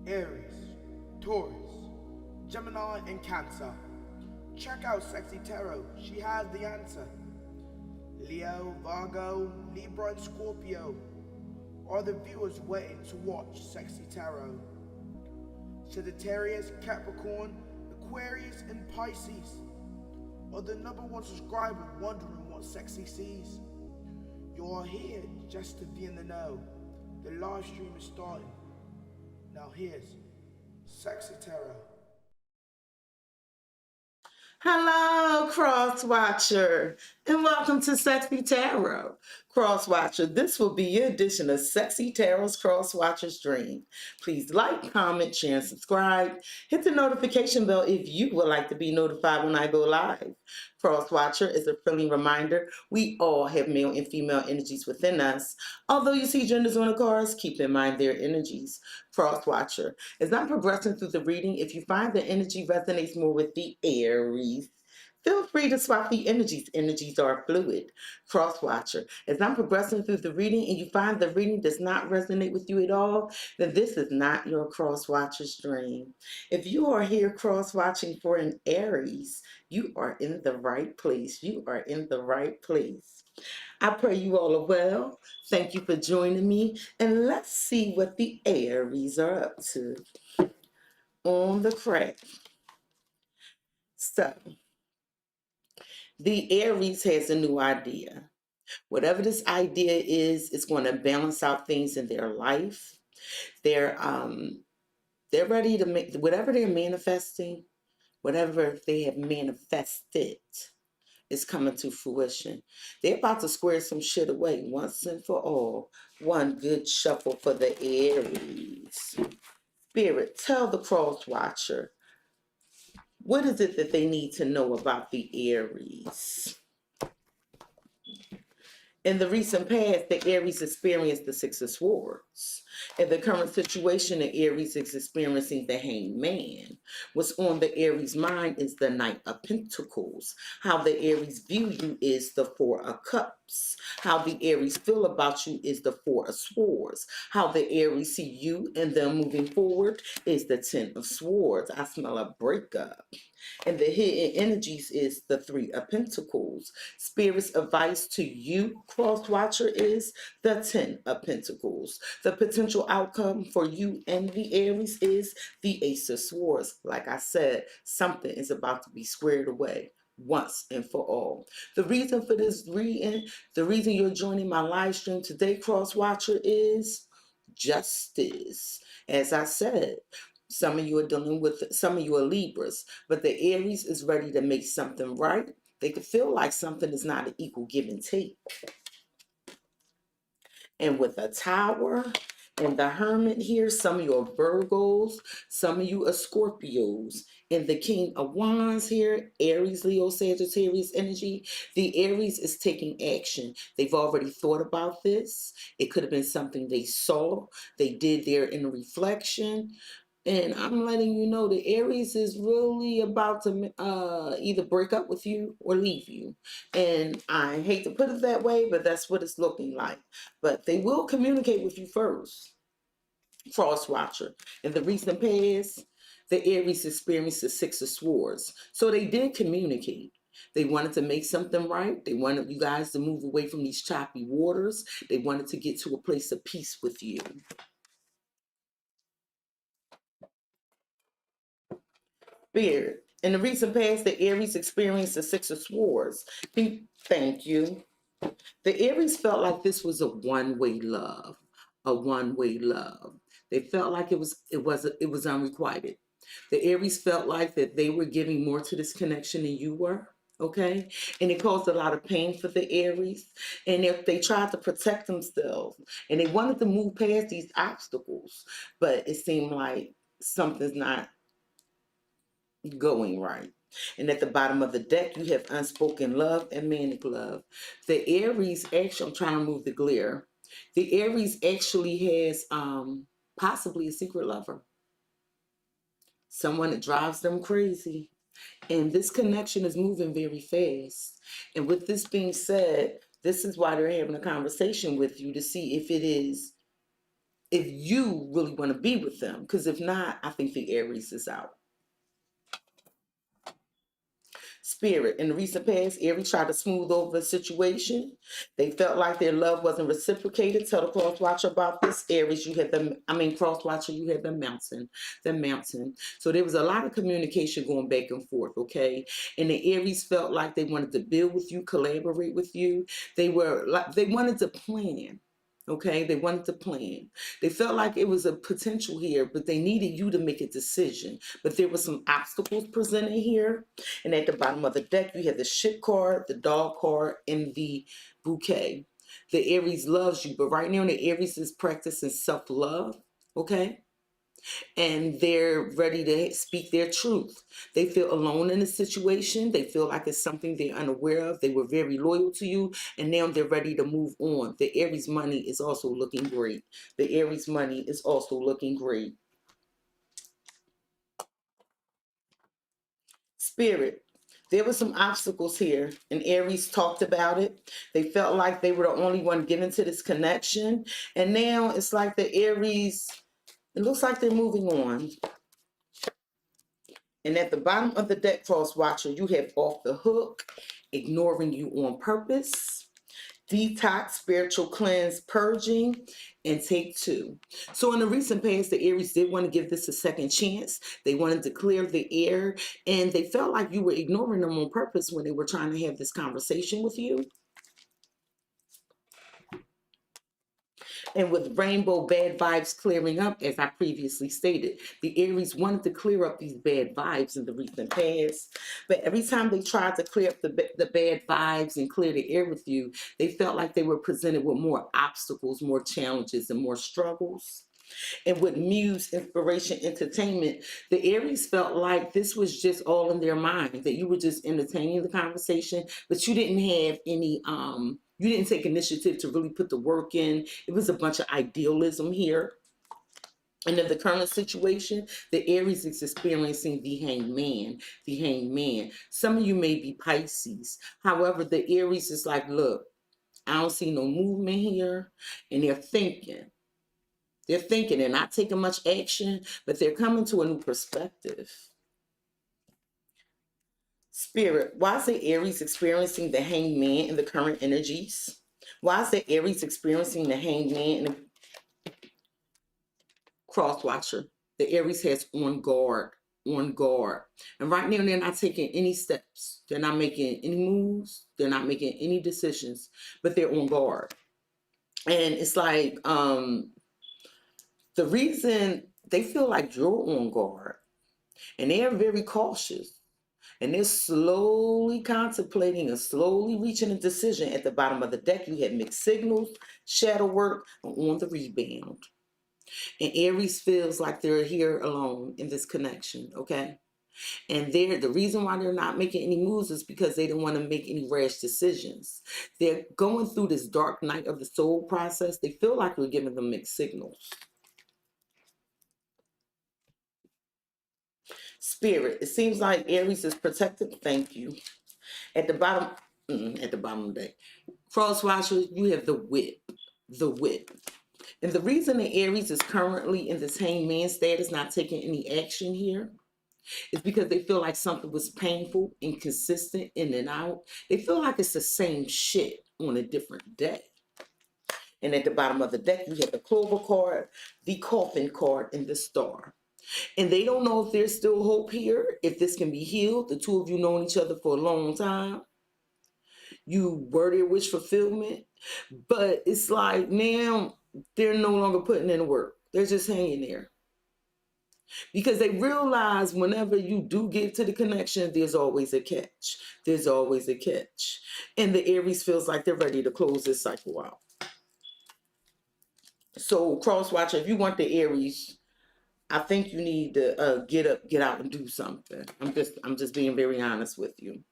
Aries, Taurus, Gemini, and Cancer. Check out Cexxi Tarot, she has the answer. Leo, Virgo, Libra, and Scorpio are the viewers waiting to watch Cexxi Tarot. Sagittarius, Capricorn, Aquarius, and Pisces are the #1 subscribers wondering what Cexxi sees. You are here just to be in the know. The live stream is starting. Now here's Cexxi Tarot. Hello, Cross-Watcher, and welcome to Cexxi Tarot. Cross-Watcher, this will be your edition of Cexxi Tarot's Cross-Watcher's Dream. Please like, comment, share, and subscribe. Hit the notification bell if you would like to be notified when I go live. Cross-Watcher is a friendly reminder we all have male and female energies within us. Although you see genders on the cards, keep in mind their energies. Cross-Watcher, as I'm progressing through the reading, if you find the energy resonates more with the Aries, feel free to swap the energies. Energies are fluid. Cross-Watcher, as I'm progressing through the reading and you find the reading does not resonate with you at all, then this is not your Cross-Watcher's dream. If you are here cross-watching for an Aries, you are in the right place. You are in the right place. I pray you all are well. Thank you for joining me. And let's see what the Aries are up to on the crack. So, the Aries has a new idea. Whatever this idea is, it's going to balance out things in their life. They're ready to make whatever they're manifesting, whatever they have manifested is coming to fruition. They're about to square some shit away once and for all. One good shuffle for the Aries. Spirit, tell the Cross Watcher, what is it that they need to know about the Aries? In the recent past, the Aries experienced the Six of Swords. In the current situation, the Aries is experiencing the Hanged Man. What's on the Aries' mind is the Knight of Pentacles. How the Aries view you is the Four of Cups. How the Aries feel about you is the Four of Swords. How the Aries see you and them moving forward is the Ten of Swords. I smell a breakup. And the hidden energies is the Three of Pentacles. Spirit's advice to you, Cross-Watcher, is the Ten of Pentacles. The potential outcome for you and the Aries is the Ace of Swords. Like I said, something is about to be squared away once and for all. The reason for this reading, the reason you're joining my live stream today, Cross-Watcher, is justice. As I said, some of you are dealing with, some of you are Libras, but the Aries is ready to make something right. They could feel like something is not an equal give and take. And with a Tower and the Hermit here, some of you are Virgos, some of you are Scorpios. And the King of Wands here, Aries, Leo, Sagittarius energy. The Aries is taking action. They've already thought about this. It could have been something they saw. They did their inner reflection. And I'm letting you know the Aries is really about to either break up with you or leave you. And I hate to put it that way, but that's what it's looking like. But they will communicate with you first. Cross-Watcher. In the recent past, the Aries experienced the Six of Swords. So they did communicate. They wanted to make something right. They wanted you guys to move away from these choppy waters. They wanted to get to a place of peace with you. Spirit. In the recent past, the Aries experienced the Six of Swords. Thank you. The Aries felt like this was a one-way love, a one-way love. They felt like it was unrequited. The Aries felt like that they were giving more to this connection than you were. Okay, and it caused a lot of pain for the Aries. And if they tried to protect themselves and they wanted to move past these obstacles, but it seemed like something's not going right. And at the bottom of the deck, you have unspoken love and manic love. The Aries, actually, I'm trying to move the glare. The Aries actually has possibly a secret lover. Someone that drives them crazy. And this connection is moving very fast. And with this being said, this is why they're having a conversation with you to see if if you really want to be with them. Because if not, I think the Aries is out. Spirit, in the recent past, Aries tried to smooth over the situation. They felt like their love wasn't reciprocated. Tell the cross watcher about this. Aries, you had cross watcher, you had the mountain. So there was a lot of communication going back and forth, okay? And the Aries felt like they wanted to build with you, collaborate with you. They wanted to plan. Okay, they wanted to plan. They felt like it was a potential here, but they needed you to make a decision. But there were some obstacles presented here. And at the bottom of the deck, you have the ship card, the dog card, and the bouquet. The Aries loves you, but right now the Aries is practicing self-love, okay? And they're ready to speak their truth. They feel alone in the situation. They feel like it's something they're unaware of. They were very loyal to you, and now they're ready to move on. The Aries money is also looking great. The Aries money is also looking great. Spirit, there were some obstacles here, and Aries talked about it. They felt like they were the only one given to this connection, and now it's like the Aries, it looks like they're moving on. And at the bottom of the deck, Cross Watcher, you have off the hook, ignoring you on purpose, detox, spiritual cleanse, purging, and take two. So in the recent past, the Aries did want to give this a second chance. They wanted to clear the air, and they felt like you were ignoring them on purpose when they were trying to have this conversation with you. And with rainbow bad vibes clearing up, as I previously stated, the Aries wanted to clear up these bad vibes in the recent past. But every time they tried to clear up the bad vibes and clear the air with you, they felt like they were presented with more obstacles, more challenges, and more struggles. And with muse, inspiration, entertainment, the Aries felt like this was just all in their mind, that you were just entertaining the conversation, but you didn't have any, you didn't take initiative to really put the work in. It was a bunch of idealism here. And in the current situation, the Aries is experiencing the hangman, the hangman. Some of you may be Pisces. However, the Aries is like, look, I don't see no movement here. And they're thinking. They're thinking, they're not taking much action, but they're coming to a new perspective. Spirit, why is the Aries experiencing the hangman in the current energies? Why is the Aries experiencing the hangman in the cross watcher? The Aries has on guard, on guard. And right now they're not taking any steps. They're not making any moves. They're not making any decisions, but they're on guard. And it's like, the reason they feel like you're on guard, and they're very cautious, and they're slowly contemplating and slowly reaching a decision. At the bottom of the deck, you have mixed signals, shadow work, and on the rebound. And Aries feels like they're here alone in this connection, okay? And the reason why they're not making any moves is because they don't want to make any rash decisions. They're going through this dark night of the soul process. They feel like we're giving them mixed signals. Spirit, it seems like Aries is protected. Thank you. At the bottom of the deck, Cross Watcher, you have the whip. The whip. And the reason the Aries is currently in this hangman status, not taking any action here, is because they feel like something was painful, inconsistent, in and out. They feel like it's the same shit on a different day. And at the bottom of the deck, you have the Clover card, the Coffin card, and the Star. And they don't know if there's still hope here, if this can be healed. The two of you known each other for a long time. You were their wish fulfillment. But it's like now they're no longer putting in the work. They're just hanging there. Because they realize whenever you do get to the connection, there's always a catch. There's always a catch. And the Aries feels like they're ready to close this cycle out. So, Cross Watcher, if you want the Aries, I think you need to get up, get out, and do something. I'm just being very honest with you.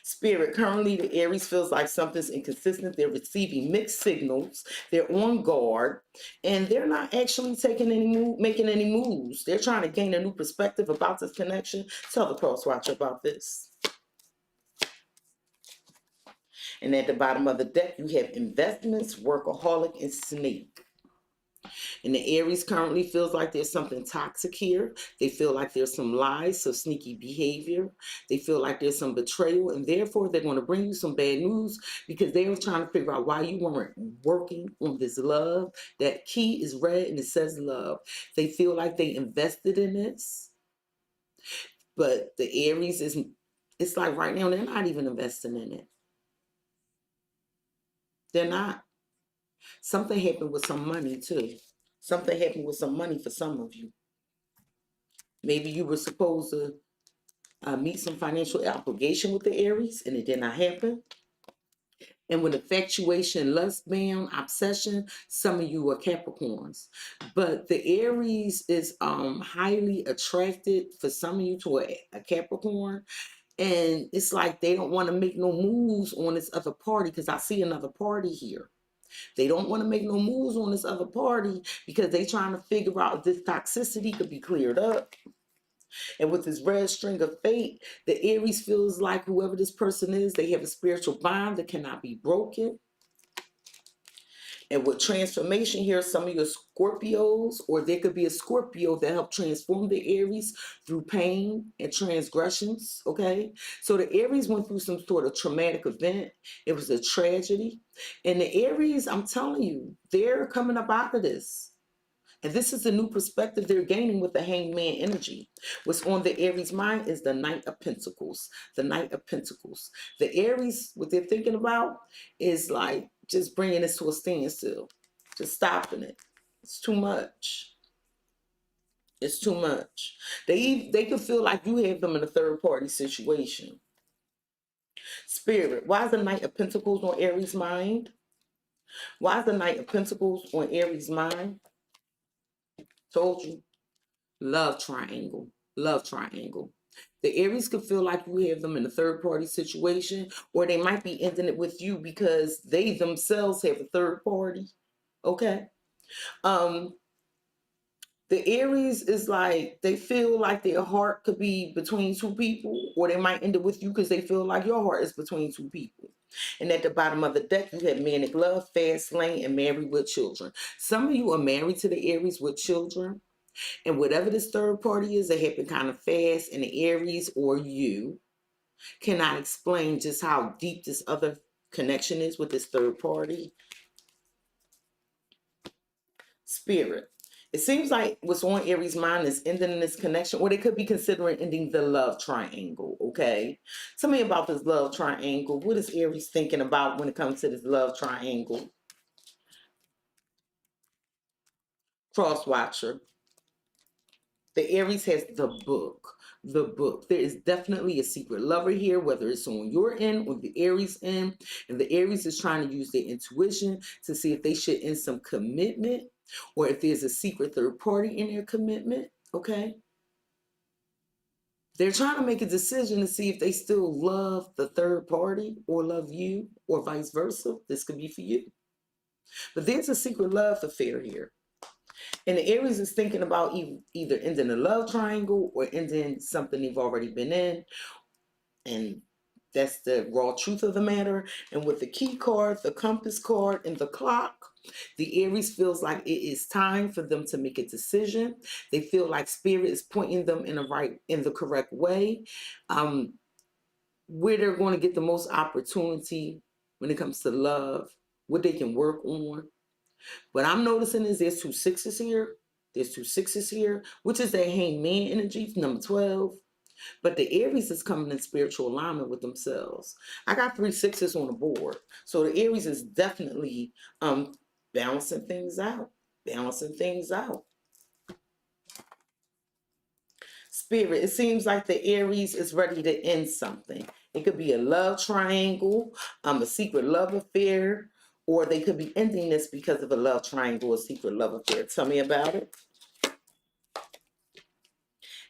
Spirit, currently the Aries feels like something's inconsistent. They're receiving mixed signals. They're on guard, and they're not actually making any moves. They're trying to gain a new perspective about this connection. Tell the Cross Watcher about this. And at the bottom of the deck, you have investments, workaholic, and snake. And the Aries currently feels like there's something toxic here. They feel like there's some lies, some sneaky behavior. They feel like there's some betrayal, and therefore they're going to bring you some bad news because they were trying to figure out why you weren't working on this love. That key is red and it says love. They feel like they invested in this, but the Aries is, it's like right now they're not even investing in it. They're not. Something happened with some money too. Something happened with some money for some of you. Maybe you were supposed to meet some financial obligation with the Aries and it did not happen. And with infatuation, lust bound, obsession, some of you are Capricorns. But the Aries is highly attracted for some of you to a Capricorn. And it's like they don't want to make no moves on this other party because I see another party here. They don't want to make no moves on this other party because they're trying to figure out if this toxicity could be cleared up. And with this red string of fate, the Aries feels like whoever this person is, they have a spiritual bond that cannot be broken. And with transformation here, some of you are Scorpios, or there could be a Scorpio that helped transform the Aries through pain and transgressions, okay? So the Aries went through some sort of traumatic event. It was a tragedy. And the Aries, I'm telling you, they're coming up out of this. And this is the new perspective they're gaining with the Hangman energy. What's on the Aries mind is the Knight of Pentacles. The Knight of Pentacles. The Aries, what they're thinking about is like just bringing this to a standstill. Just stopping it. It's too much. It's too much. They could feel like you have them in a third party situation. Spirit, why is the Knight of Pentacles on Aries' mind? Why is the Knight of Pentacles on Aries' mind? Told you. Love triangle. Love triangle. The Aries could feel like you have them in a third party situation, or they might be ending it with you because they themselves have a third party. Okay. The Aries is like, they feel like their heart could be between two people, or they might end it with you because they feel like your heart is between two people. And at the bottom of the deck, you have manic love, fast lane, and married with children. Some of you are married to the Aries with children. And whatever this third party is, they happen kind of fast, and the Aries or you cannot explain just how deep this other connection is with this third party. Spirit. It seems like what's on Aries' mind is ending this connection, or they could be considering ending the love triangle, okay? Tell me about this love triangle. What is Aries thinking about when it comes to this love triangle? Cross-Watcher. The Aries has the book. The book. There is definitely a secret lover here, whether it's on your end or the Aries end. And the Aries is trying to use their intuition to see if they should end some commitment or if there's a secret third party in their commitment. Okay. They're trying to make a decision to see if they still love the third party or love you or vice versa. This could be for you. But there's a secret love affair here. And the Aries is thinking about either ending a love triangle or ending something they've already been in. And that's the raw truth of the matter. And with the key card, the compass card, and the clock, the Aries feels like it is time for them to make a decision. They feel like spirit is pointing them in the correct way, where they're going to get the most opportunity when it comes to love, what they can work on. What I'm noticing is there's 2 6s here. There's 2 6s here, which is that Hangman energy, number 12. But the Aries is coming in spiritual alignment with themselves. I got 3 6s on the board. So the Aries is definitely balancing things out. Balancing things out. Spirit, it seems like the Aries is ready to end something. It could be a love triangle, a secret love affair, or they could be ending this because of a love triangle or secret love affair. Tell me about it.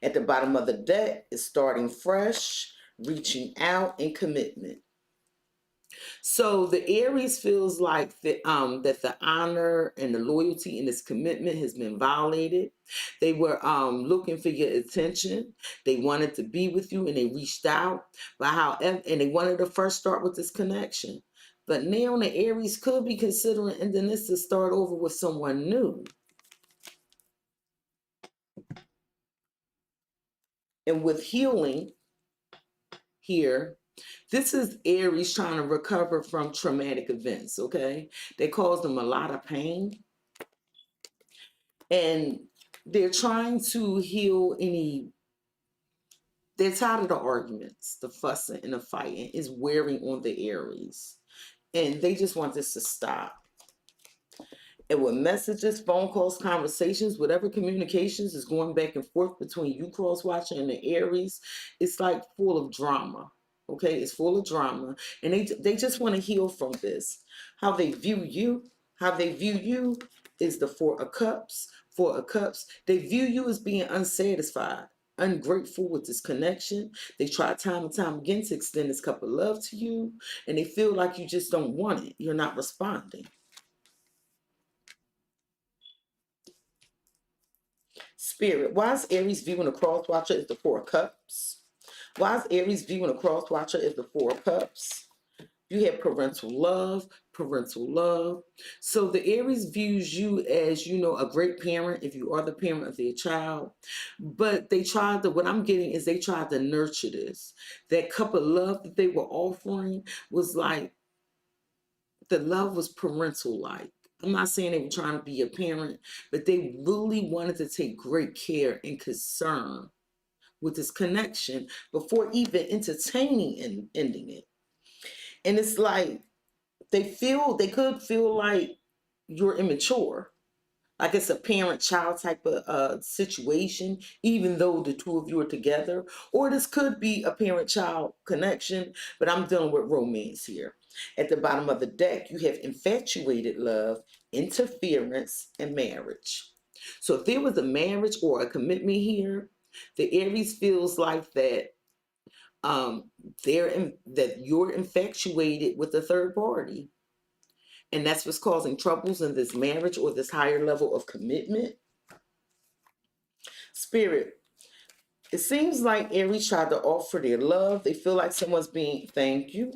At the bottom of the deck is starting fresh, reaching out, and commitment. So the Aries feels like that the honor and the loyalty and this commitment has been violated. They were looking for your attention. They wanted to be with you and they reached out. But however, and they wanted to first start with this connection. But now the Aries could be considering ending this to start over with someone new. And with healing here, this is Aries trying to recover from traumatic events, okay? They caused them a lot of pain. And they're trying to heal they're tired of the arguments, the fussing and the fighting is wearing on the Aries. And they just want this to stop. And with messages, phone calls, conversations, whatever communications is going back and forth between you, Cross-Watcher, and the Aries, it's like full of drama. Okay, it's full of drama. And they just want to heal from this. How they view you is the Four of Cups. Four of Cups. They view you as being unsatisfied, ungrateful with this connection. They try time and time again to extend this cup of love to you, and they feel like you just don't want it. You're not responding. Spirit, why is Aries viewing a Cross-Watcher as the Four of Cups? Why is Aries viewing a Cross-Watcher as the Four of Cups? You have parental love, parental love. So the Aries views you as, you know, a great parent if you are the parent of their child. But they tried to, what I'm getting is they tried to nurture this. That cup of love that they were offering was like, the love was parental-like. I'm not saying they were trying to be a parent, but they really wanted to take great care and concern with this connection before even entertaining and ending it. And it's like they could feel like you're immature, like it's a parent-child type of situation, even though the two of you are together. Or this could be a parent-child connection, but I'm dealing with romance here. At the bottom of the deck, you have infatuated love, interference, and marriage. So if there was a marriage or a commitment here, the Aries feels like that that you're infatuated with a third party. And that's what's causing troubles in this marriage or this higher level of commitment. Spirit, it seems like Aries tried to offer their love. They feel like someone's being, thank you.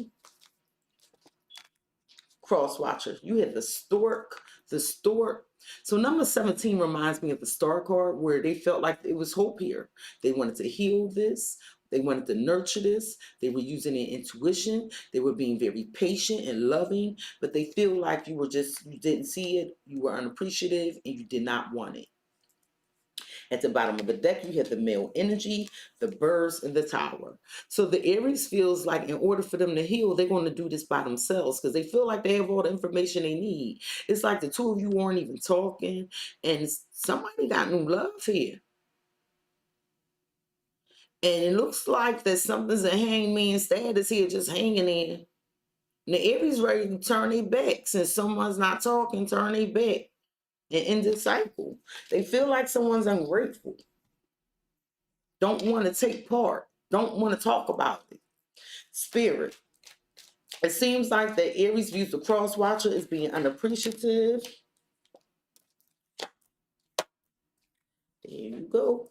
Cross-Watcher, you had the stork, the stork. So number 17 reminds me of the star card where they felt like it was hope here. They wanted to heal this. They wanted to nurture this. They were using their intuition. They were being very patient and loving, but they feel like you didn't see it, you were unappreciative, and you did not want it. At the bottom of the deck, you have the male energy, the birds, and the tower. So the Aries feels like in order for them to heal, they're going to do this by themselves because they feel like they have all the information they need. It's like the two of you weren't even talking, and somebody got new love here. And it looks like that something's a hangman status here, just hanging in. And the Aries ready to turn their back. Since someone's not talking, turn their back and end the cycle. They feel like someone's ungrateful. Don't want to take part. Don't want to talk about it. Spirit. It seems like the Aries views the Cross-Watcher as being unappreciative. There you go.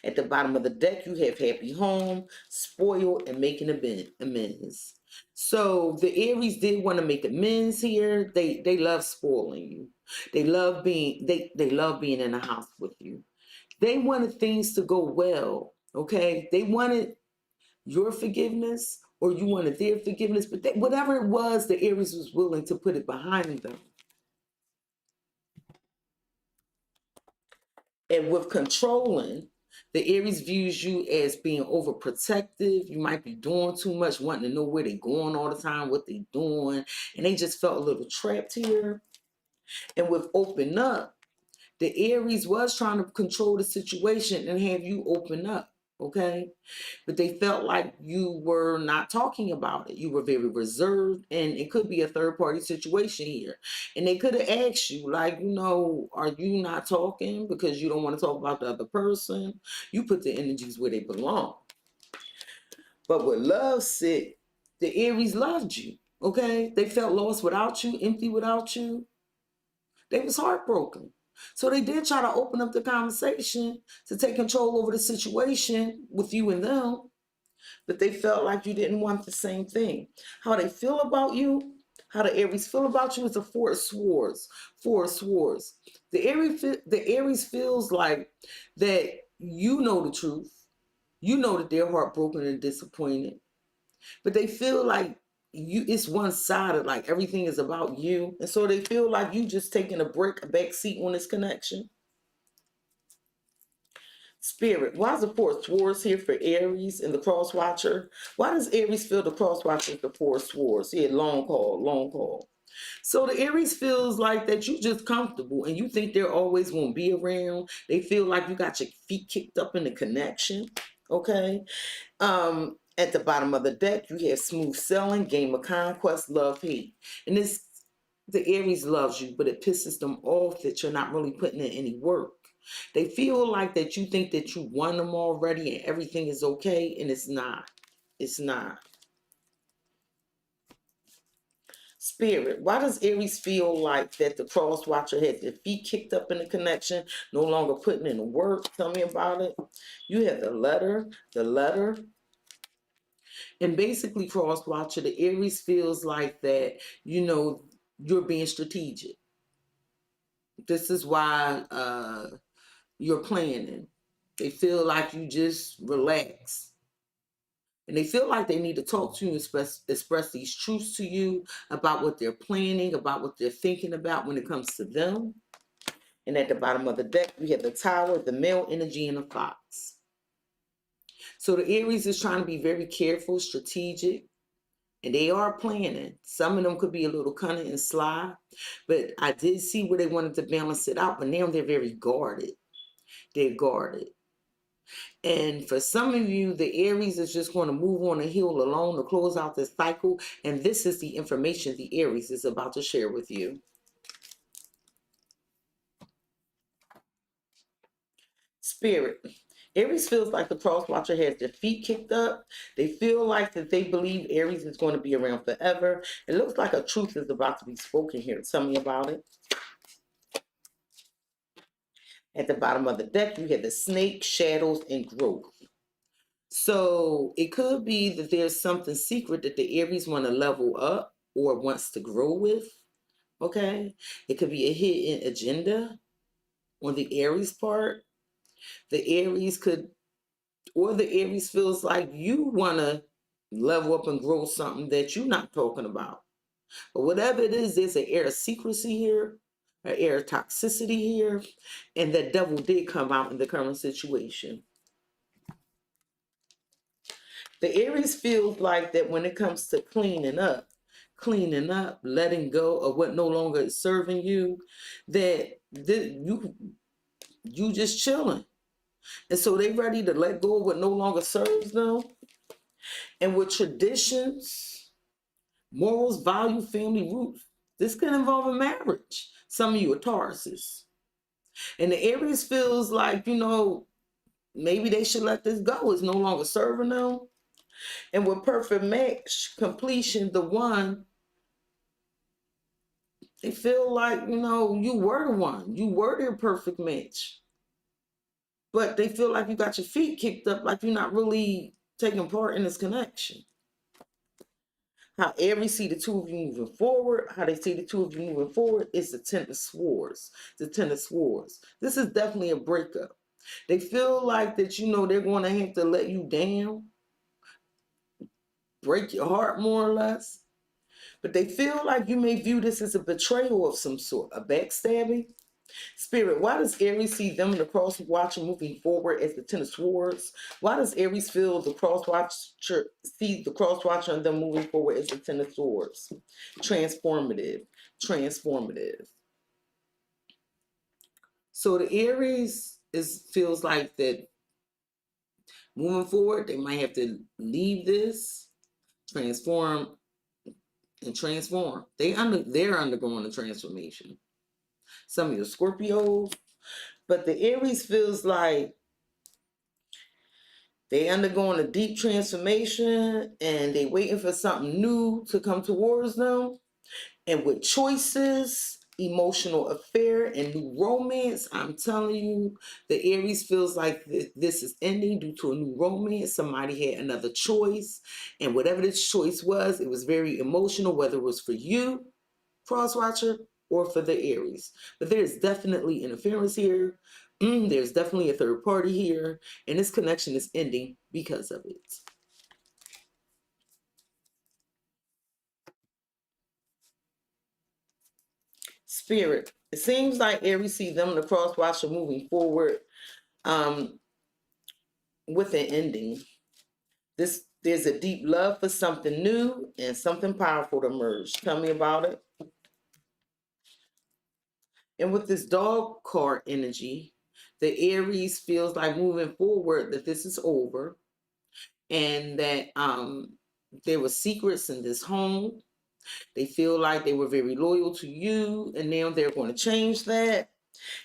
At the bottom of the deck, you have happy home, spoiled, and making amends. So the Aries did want to make amends here. They love spoiling you. They love being in the house with you. They wanted things to go well. Okay, they wanted your forgiveness or you wanted their forgiveness, but whatever it was, the Aries was willing to put it behind them. And with controlling, the Aries views you as being overprotective. You might be doing too much, wanting to know where they're going all the time, what they're doing. And they just felt a little trapped here. And with open up, the Aries was trying to control the situation and have you open up. Okay, but they felt like you were not talking about it. You were very reserved, and it could be a third party situation here. And they could have asked you, like, you know, are you not talking because you don't want to talk about the other person? You put the energies where they belong. But with love sick, the Aries loved you. Okay, they felt lost without you, empty without you. They was heartbroken. So they did try to open up the conversation to take control over the situation with you and them, but they felt like you didn't want the same thing. How they feel about you, how the Aries feel about you is the Four of Swords. Four of Swords. The Aries feels like that you know the truth. You know that they're heartbroken and disappointed, but they feel like it's one-sided, like everything is about you. And so they feel like you just taking a back seat on this connection. Spirit, why is the Four of Swords here for Aries and the Cross-Watcher? Why does Aries feel the Cross-Watcher is the Four of Swords? Yeah, long call, long call. So the Aries feels like that you just comfortable and you think they're always going to be around. They feel like you got your feet kicked up in the connection. Okay. At the bottom of the deck, you have smooth sailing, game of conquest, love, hate. And this, the Aries loves you, but it pisses them off that you're not really putting in any work. They feel like that you think that you won them already and everything is okay, and it's not. It's not. Spirit, why does Aries feel like that the Cross Watcher has their feet kicked up in the connection, no longer putting in the work? Tell me about it. You have the letter. And basically, Cross Watcher, the Aries feels like that, you know, you're being strategic. This is why you're planning. They feel like you just relax. And they feel like they need to talk to you and express these truths to you about what they're planning, about what they're thinking about when it comes to them. And at the bottom of the deck, we have the Tower, the male energy, and the Fox. So the Aries is trying to be very careful, strategic, and they are planning. Some of them could be a little cunning and sly, but I did see where they wanted to balance it out, but now they're very guarded. They're guarded. And for some of you, the Aries is just going to move on a hill alone to close out this cycle. And this is the information the Aries is about to share with you. Spirit. Aries feels like the Cross Watcher has their feet kicked up. They feel like that they believe Aries is going to be around forever. It looks like a truth is about to be spoken here. Tell me about it. At the bottom of the deck, you have the Snake, Shadows, and Growth. So it could be that there's something secret that the Aries want to level up or wants to grow with. Okay. It could be a hidden agenda on the Aries part. The Aries could, or the Aries feels like you want to level up and grow something that you're not talking about. But whatever it is, there's an air of secrecy here, an air of toxicity here, and the devil did come out in the current situation. The Aries feels like that when it comes to cleaning up, letting go of what no longer is serving you, that you just chilling. And so they ready to let go of what no longer serves them. And with traditions, morals, value, family roots, this can involve a marriage. Some of you are Tauruses. And the Aries feels like, you know, maybe they should let this go. It's no longer serving them. And with perfect match completion, the one, they feel like, you know, you were the one. You were their perfect match. But they feel like you got your feet kicked up, like you're not really taking part in this connection. How Aries see the two of you moving forward, how they see the two of you moving forward is the Ten of Swords. The Ten of Swords. This is definitely a breakup. They feel like that, you know, they're going to have to let you down, break your heart more or less. But they feel like you may view this as a betrayal of some sort, a backstabbing. Spirit, why does Aries see them in the Cross Watcher moving forward as the Ten of Swords? Why does Aries feel the Cross Watcher see the Cross Watcher and them moving forward as the Ten of Swords? Transformative. So the Aries feels like that moving forward, they might have to leave this, transform. They're undergoing a transformation. Some of your Scorpios. But the Aries feels like they undergoing a deep transformation and they waiting for something new to come towards them. And with choices, emotional affair, and new romance, I'm telling you, the Aries feels like this is ending due to a new romance. Somebody had another choice. And whatever this choice was, it was very emotional, whether it was for you, Cross Watcher, or for the Aries. But there's definitely interference here. There's definitely a third party here, and this connection is ending because of it. Spirit. It seems like Aries see them, the cross-watcher, moving forward with an ending. There's a deep love for something new and something powerful to emerge. Tell me about it. And with this dog card energy, the Aries feels like moving forward that this is over, and that there were secrets in this home. They feel like they were very loyal to you, and now they're going to change that.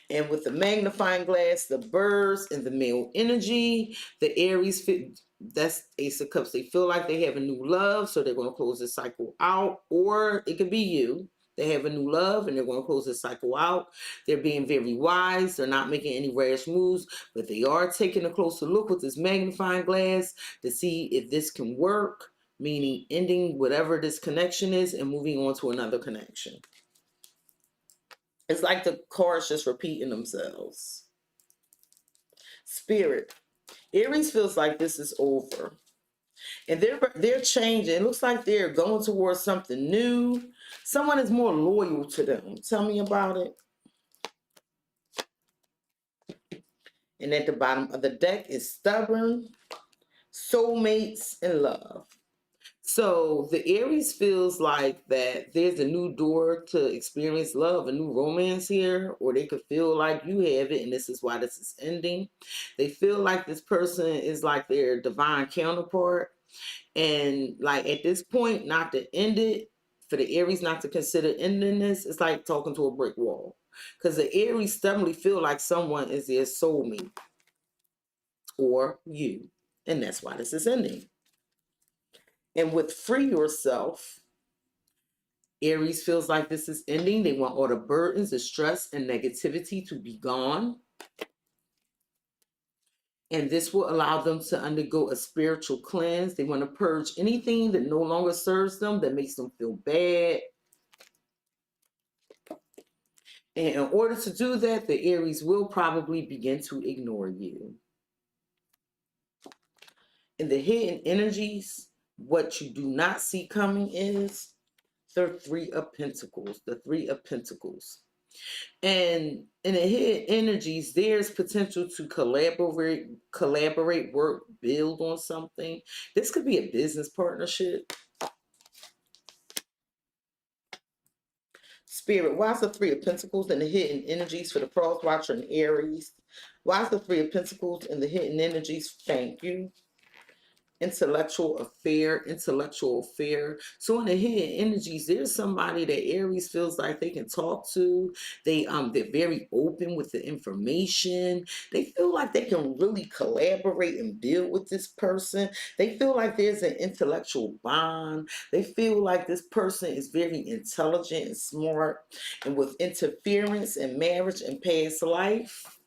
And with the magnifying glass, the birds, and the male energy, the Aries fit. That's Ace of Cups. They feel like they have a new love, so they're going to close this cycle out. Or it could be you. They have a new love, and they're going to close this cycle out. They're being very wise. They're not making any rash moves, but they are taking a closer look with this magnifying glass to see if this can work, meaning ending whatever this connection is and moving on to another connection. It's like the cards just repeating themselves. Spirit. Aries feels like this is over. And they're changing. It looks like they're going towards something new. Someone is more loyal to them. Tell me about it. And at the bottom of the deck is stubborn, soulmates, and love. So the Aries feels like that there's a new door to experience love, a new romance here, or they could feel like you have it, and this is why this is ending. They feel like this person is like their divine counterpart, and like at this point, not to end it, for the Aries not to consider ending this, it's like talking to a brick wall. Because the Aries stubbornly feel like someone is their soulmate, or you, and that's why this is ending. And with free yourself, Aries feels like this is ending. They want all the burdens, the stress, and negativity to be gone. And this will allow them to undergo a spiritual cleanse. They want to purge anything that no longer serves them, that makes them feel bad. And in order to do that, the Aries will probably begin to ignore you. In the hidden energies, what you do not see coming is the Three of Pentacles. The Three of Pentacles. And in the hidden energies, there's potential to collaborate, work, build on something. This could be a business partnership. Spirit, why is the Three of Pentacles in the hidden energies for the Cross-Watcher and Aries? Why is the Three of Pentacles in the hidden energies? Thank you. Intellectual affair. So in the hidden energies, there's somebody that Aries feels like they can talk to. They're very open with the information. They feel like they can really collaborate and build with this person. They feel like there's an intellectual bond. They feel like this person is very intelligent and smart. And with interference and marriage and past life,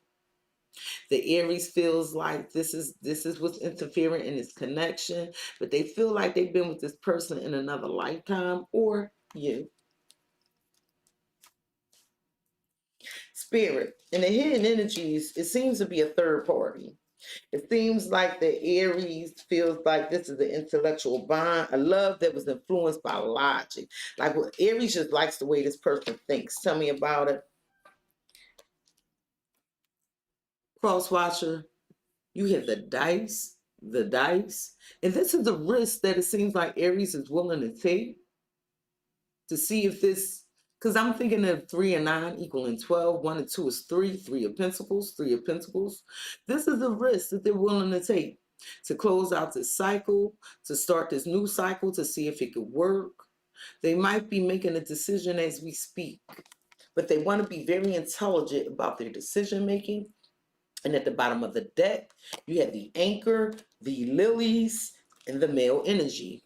the Aries feels like this is what's interfering in this connection, but they feel like they've been with this person in another lifetime, or you. Spirit, in the hidden energies, it seems to be a third party. It seems like the Aries feels like this is an intellectual bond, a love that was influenced by logic. Like, well, Aries just likes the way this person thinks. Tell me about it. Cross-Watcher, you have the dice, and this is the risk that it seems like Aries is willing to take to see if this, because I'm thinking of 3 and 9 equaling 12, 1 and 2 is 3, 3 of Pentacles, 3 of Pentacles. This is the risk that they're willing to take to close out this cycle, to start this new cycle, to see if it could work. They might be making a decision as we speak, but they want to be very intelligent about their decision making. And at the bottom of the deck, you have the Anchor, the Lilies, and the male energy.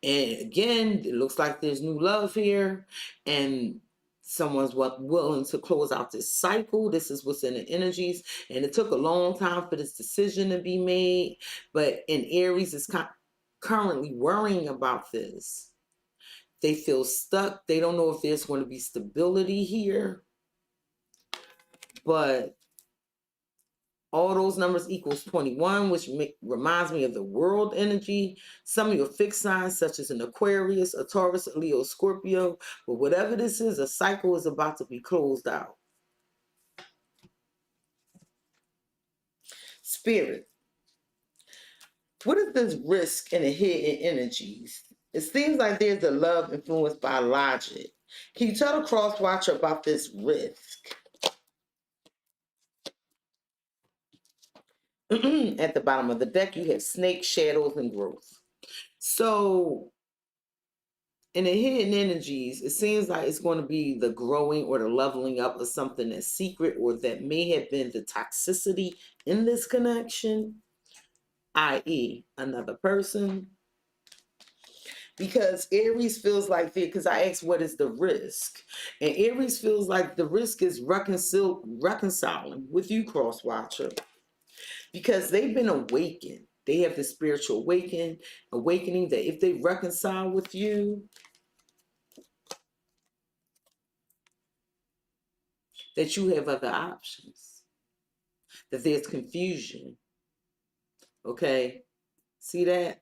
And again, it looks like there's new love here, and someone's willing to close out this cycle. This is what's in the energies, and it took a long time for this decision to be made. But in Aries is currently worrying about this. They feel stuck. They don't know if there's going to be stability here, but All those numbers equals 21, which reminds me of the world energy. Some of your fixed signs, such as an Aquarius, a Taurus, a Leo, Scorpio, but whatever this is, a cycle is about to be closed out. Spirit. What is this risk in the hidden energies? It seems like there's a love influenced by logic. Can you tell the cross-watcher about this risk? At the bottom of the deck, you have snake, shadows, and growth. So in the hidden energies, it seems like it's going to be the growing or the leveling up of something that's secret or that may have been the toxicity in this connection, i.e. another person. Because Aries feels like because I asked what is the risk, and Aries feels like the risk is reconciling with you, Cross-Watcher, because they've been awakened. They have the spiritual awakening that if they reconcile with you, that you have other options, that there's confusion. Okay, see that?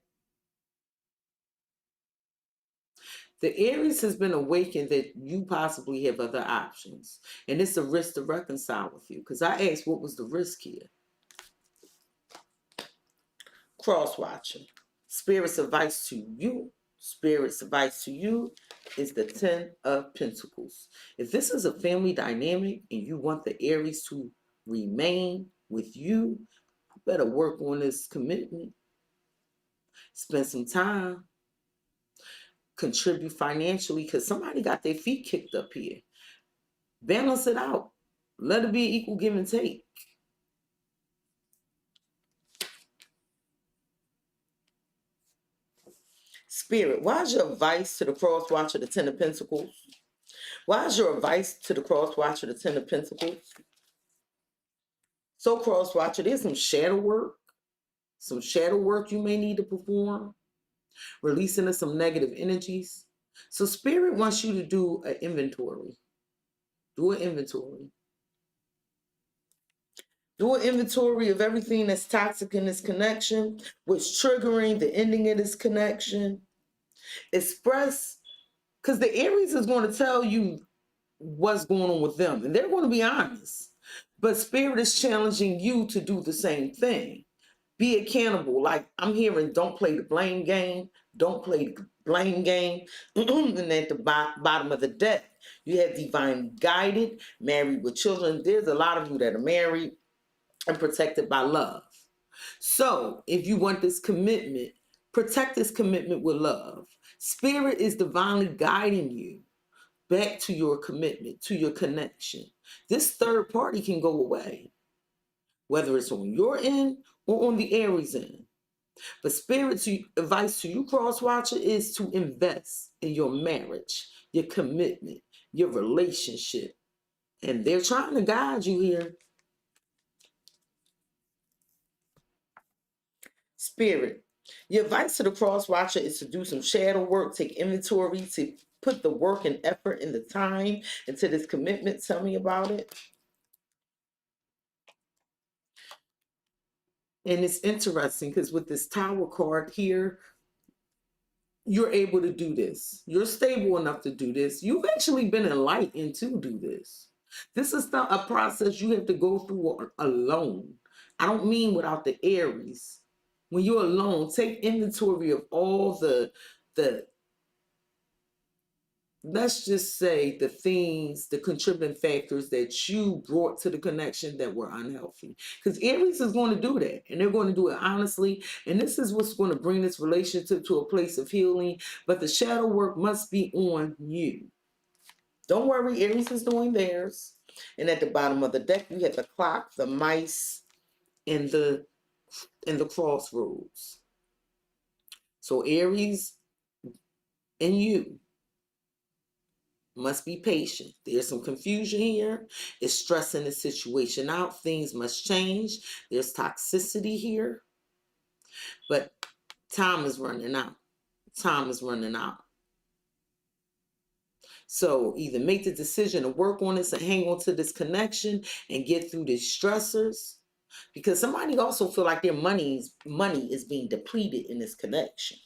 The Aries has been awakened that you possibly have other options. And it's a risk to reconcile with you. Because I asked what was the risk here. Cross-Watcher. Spirit's advice to you. Spirit's advice to you is the 10 of Pentacles. If this is a family dynamic and you want the Aries to remain with you, you better work on this commitment. Spend some time. Contribute financially because somebody got their feet kicked up here. Balance it out. Let it be equal give and take. Spirit, why is your advice to the cross-watcher the 10 of Pentacles? Why is your advice to the cross-watcher the 10 of Pentacles? So cross-watcher, there's some shadow work. Some shadow work you may need to perform. Releasing of some negative energies. So Spirit wants you to do an inventory. Do an inventory. Do an inventory of everything that's toxic in this connection, what's triggering the ending of this connection. Express, because the Aries is going to tell you what's going on with them, and they're going to be honest. But Spirit is challenging you to do the same thing. Be accountable. Like I'm hearing, don't play the blame game. Don't play the blame game. And at the bottom of the deck, you have divine guided, married with children. There's a lot of you that are married and protected by love. So if you want this commitment, protect this commitment with love. Spirit is divinely guiding you back to your commitment, to your connection. This third party can go away, whether it's on your end or on the Aries end. But Spirit's advice to you, Cross-Watcher, is to invest in your marriage, your commitment, your relationship. And they're trying to guide you here. Spirit, your advice to the cross-watcher is to do some shadow work, take inventory, to put the work and effort and the time into this commitment. Tell me about it. And it's interesting because with this Tower card here, you're able to do this. You're stable enough to do this. You've actually been enlightened to do this. This is not a process you have to go through alone. I don't mean without the Aries. When you're alone, take inventory of all the let's just say the things, the contributing factors that you brought to the connection that were unhealthy. Because Aries is going to do that, and they're going to do it honestly. And this is what's going to bring this relationship to a place of healing. But the shadow work must be on you. Don't worry, Aries is doing theirs. And at the bottom of the deck, you have the clock, the mice, and the crossroads. So Aries and you must be patient. There's some confusion here. It's stressing the situation out. Things must change. There's toxicity here. But time is running out. Time is running out. So either make the decision to work on this and hang on to this connection and get through these stressors, Because somebody also feel like their money is being depleted in this connection.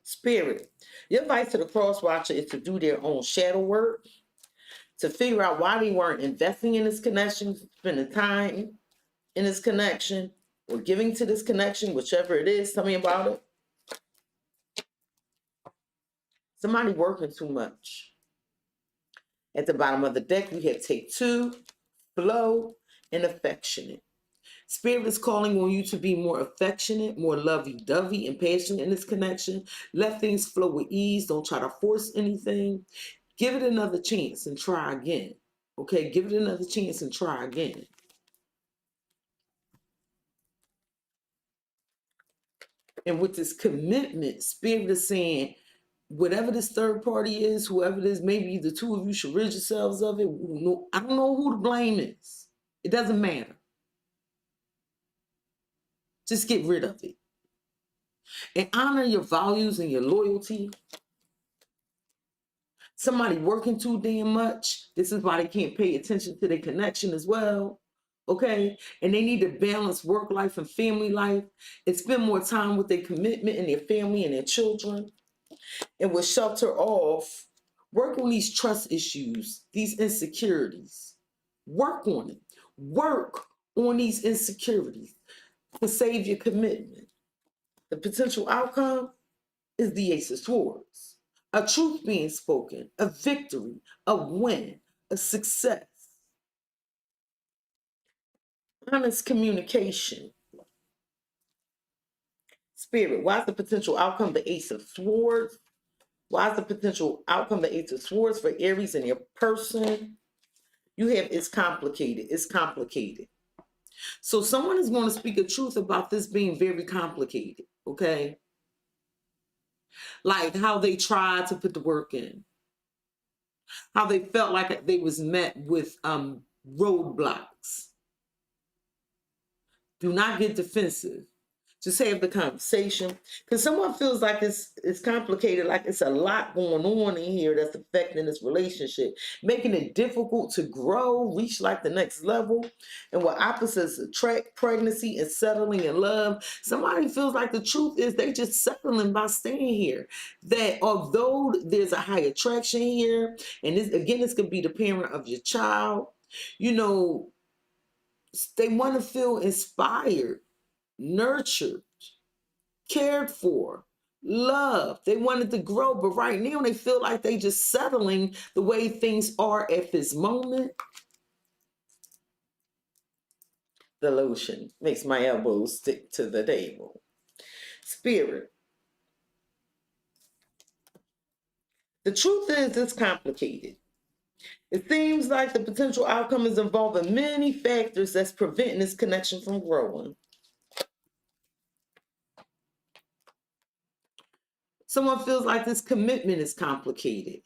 Spirit, your advice to the cross-watcher is to do their own shadow work, to figure out why they weren't investing in this connection, spending time in this connection, or giving to this connection, whichever it is. Tell me about it. Somebody working too much. At the bottom of the deck, we have take two, flow, and affectionate. Spirit is calling on you to be more affectionate, more lovey-dovey, and passionate in this connection. Let things flow with ease. Don't try to force anything. Give it another chance and try again. Okay, give it another chance and try again. And with this commitment, Spirit is saying, whatever this third party is, whoever it is, maybe the two of you should rid yourselves of it. I don't know who the blame is. It doesn't matter. Just get rid of it. And honor your values and your loyalty. Somebody working too damn much. This is why they can't pay attention to their connection as well. Okay? And they need to balance work life and family life and spend more time with their commitment and their family and their children. And will shelter off. Work on these trust issues, these insecurities. Work on it. Work on these insecurities to save your commitment. The potential outcome is the Ace of Swords. A truth being spoken, a victory, a win, a success. Honest communication. Spirit, why is the potential outcome the Ace of Swords? Why is the potential outcome the Ace of Swords for Aries and your person? You have, it's complicated. It's complicated. So someone is going to speak a truth about this being very complicated, okay? Like how they tried to put the work in. How they felt like they was met with roadblocks. Do not get defensive. Just have the conversation. Because someone feels like it's complicated, like it's a lot going on in here that's affecting this relationship, making it difficult to grow, reach like the next level. And what opposites attract, pregnancy and settling in love. Somebody feels like the truth is they just settling by staying here. That although there's a high attraction here, and this could be the parent of your child, you know, they want to feel inspired, nurtured, cared for, loved. They wanted to grow, but right now they feel like they just settling the way things are at this moment. The lotion makes my elbows stick to the table. Spirit. The truth is, it's complicated. It seems like the potential outcome is involving many factors that's preventing this connection from growing. Someone feels like this commitment is complicated.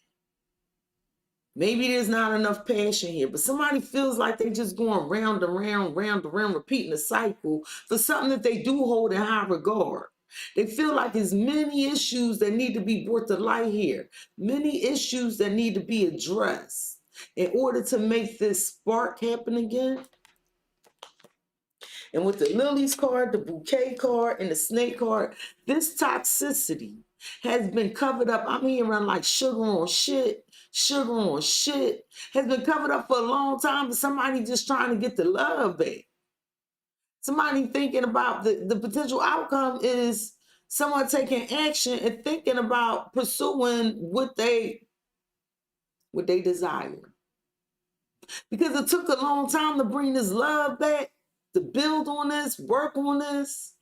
Maybe there's not enough passion here, but somebody feels like they're just going round and round, repeating the cycle for something that they do hold in high regard. They feel like there's many issues that need to be brought to light here, many issues that need to be addressed in order to make this spark happen again. And with the lilies card, the bouquet card, and the snake card, this toxicity has been covered up. I'm hearing like sugar on shit, has been covered up for a long time, but somebody just trying to get the love back. Somebody thinking about the potential outcome is someone taking action and thinking about pursuing what they desire. Because it took a long time to bring this love back, to build on this, work on this.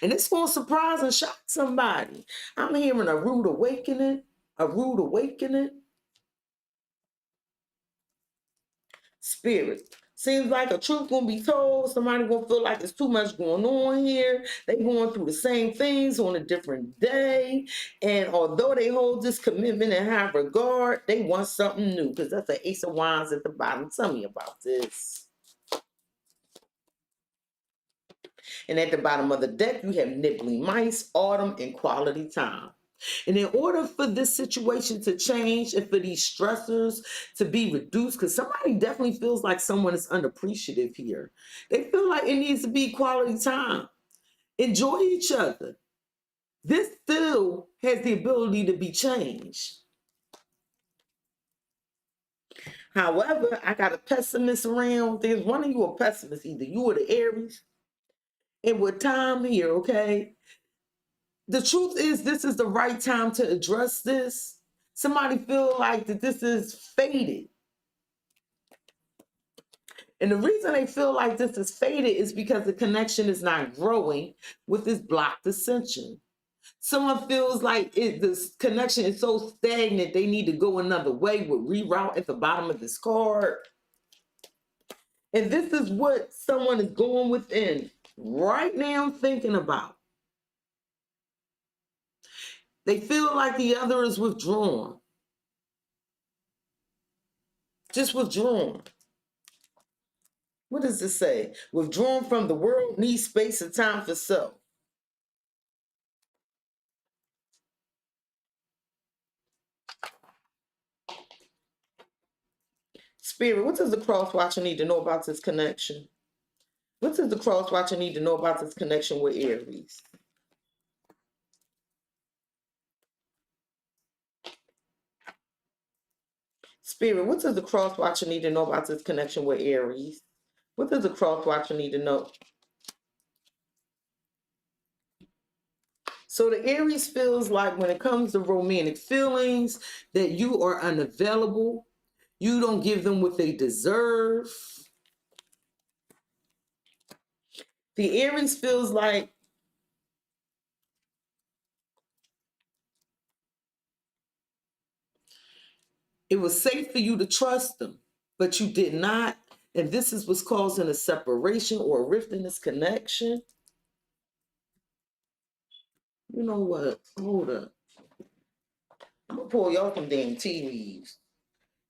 And it's going to surprise and shock somebody. I'm hearing a rude awakening, Spirit. Seems like a truth going to be told. Somebody going to feel like there's too much going on here. They going through the same things on a different day. And although they hold this commitment in high regard, they want something new. Because that's the Ace of Wands at the bottom. Tell me about this. And at the bottom of the deck, you have nibbling mice, autumn, and quality time. And in order for this situation to change and for these stressors to be reduced, because somebody definitely feels like someone is unappreciative here. They feel like it needs to be quality time. Enjoy each other. This still has the ability to be changed. However, I got a pessimist around. There's one of you a pessimist, either you or the Aries. And with time here, okay? The truth is, this is the right time to address this. Somebody feel like that this is faded. And the reason they feel like this is faded is because the connection is not growing with this blocked ascension. Someone feels like this connection is so stagnant, they need to go another way with reroute at the bottom of this card. And this is what someone is going within right now thinking about. They feel like the other is withdrawn. Just withdrawn. What does it say? Withdrawn from the world, needs space and time for self. Spirit, what does the cross-watcher need to know about this connection? What does the cross-watcher need to know about this connection with Aries? Spirit, what does the cross-watcher need to know about this connection with Aries? What does the cross-watcher need to know? So the Aries feels like when it comes to romantic feelings, that you are unavailable. You don't give them what they deserve. The Aries feels like it was safe for you to trust them, but you did not. And this is what's causing a separation or a rift in this connection. You know what? Hold up. I'm going to pull y'all some damn tea leaves.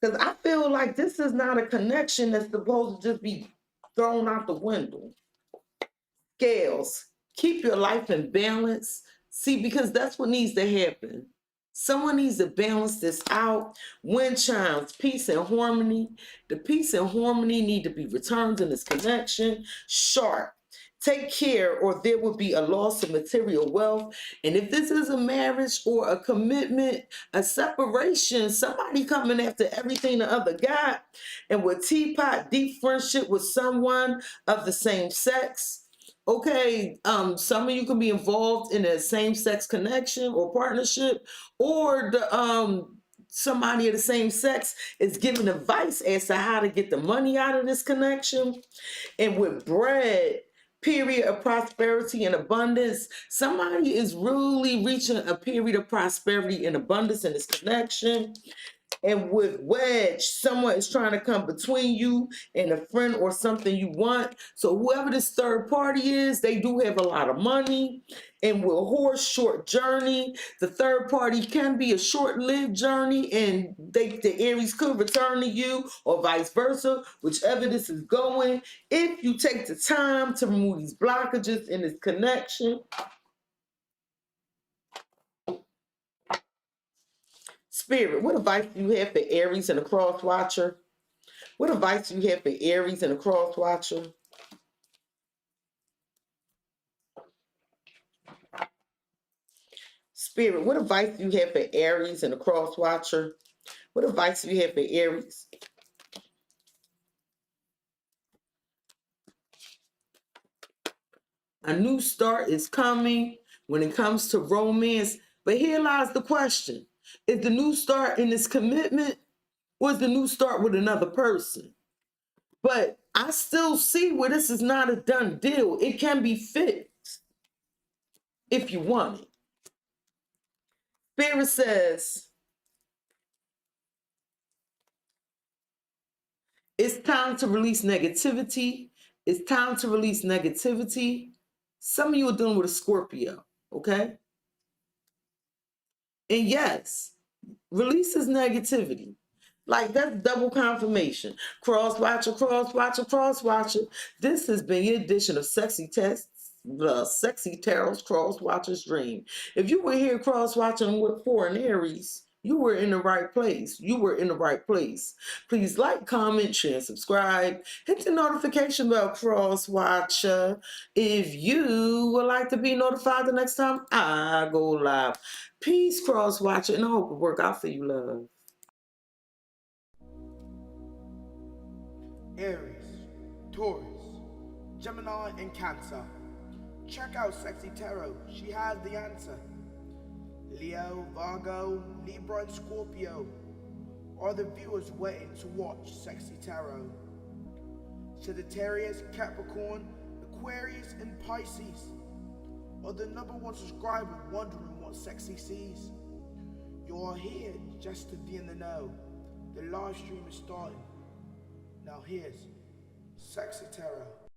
Because I feel like this is not a connection that's supposed to just be thrown out the window. Scales, keep your life in balance. See, because that's what needs to happen. Someone needs to balance this out. Wind chimes, peace and harmony. The peace and harmony need to be returned in this connection. Sharp. Take care or there will be a loss of material wealth. And if this is a marriage or a commitment, a separation, somebody coming after everything the other got, and with teapot, deep friendship with someone of the same sex. Okay, some of you can be involved in a same-sex connection or partnership, or the somebody of the same sex is giving advice as to how to get the money out of this connection. And with bread, period of prosperity and abundance, somebody is really reaching a period of prosperity and abundance in this connection. And with wedge, someone is trying to come between you and a friend or something you want. So whoever this third party is, they do have a lot of money. And with horse, short journey, the third party can be a short-lived journey, and the Aries could return to you or vice versa, whichever this is going. If you take the time to remove these blockages in this connection. Spirit, what advice do you have for Aries and a cross-watcher? What advice do you have for Aries and a cross-watcher? Spirit, what advice do you have for Aries and a cross-watcher? What advice do you have for Aries? A new start is coming when it comes to romance. But here lies the question. Is the new start in this commitment, or is the new start with another person? But I still see where this is not a done deal. It can be fixed if you want it. Spirit says, it's time to release negativity. It's time to release negativity. Some of you are dealing with a Scorpio, okay? And yes, releases negativity. Like, that's double confirmation. Cross-watcher, cross-watcher, cross-watcher. This has been your edition of Sexy Tests. the Cexxi Tarot's Cross-Watcher'S dream. If you were here cross-watching for an Aries, you were in the right place. You were in the right place. Please like, comment, share, and subscribe. Hit the notification bell, Cross-Watcher, if you would like to be notified the next time I go live. Peace, Cross-Watcher, and I hope it work out for you, love. Aries, Taurus, Gemini, and Cancer. Check out Cexxi Tarot, she has the answer. Leo, Virgo, Libra, and Scorpio are the viewers waiting to watch Cexxi Tarot. Sagittarius, Capricorn, Aquarius, and Pisces are the #1 subscriber wondering what Cexxi sees. You are here just to be in the know. The live stream is starting. Now here's Cexxi Tarot.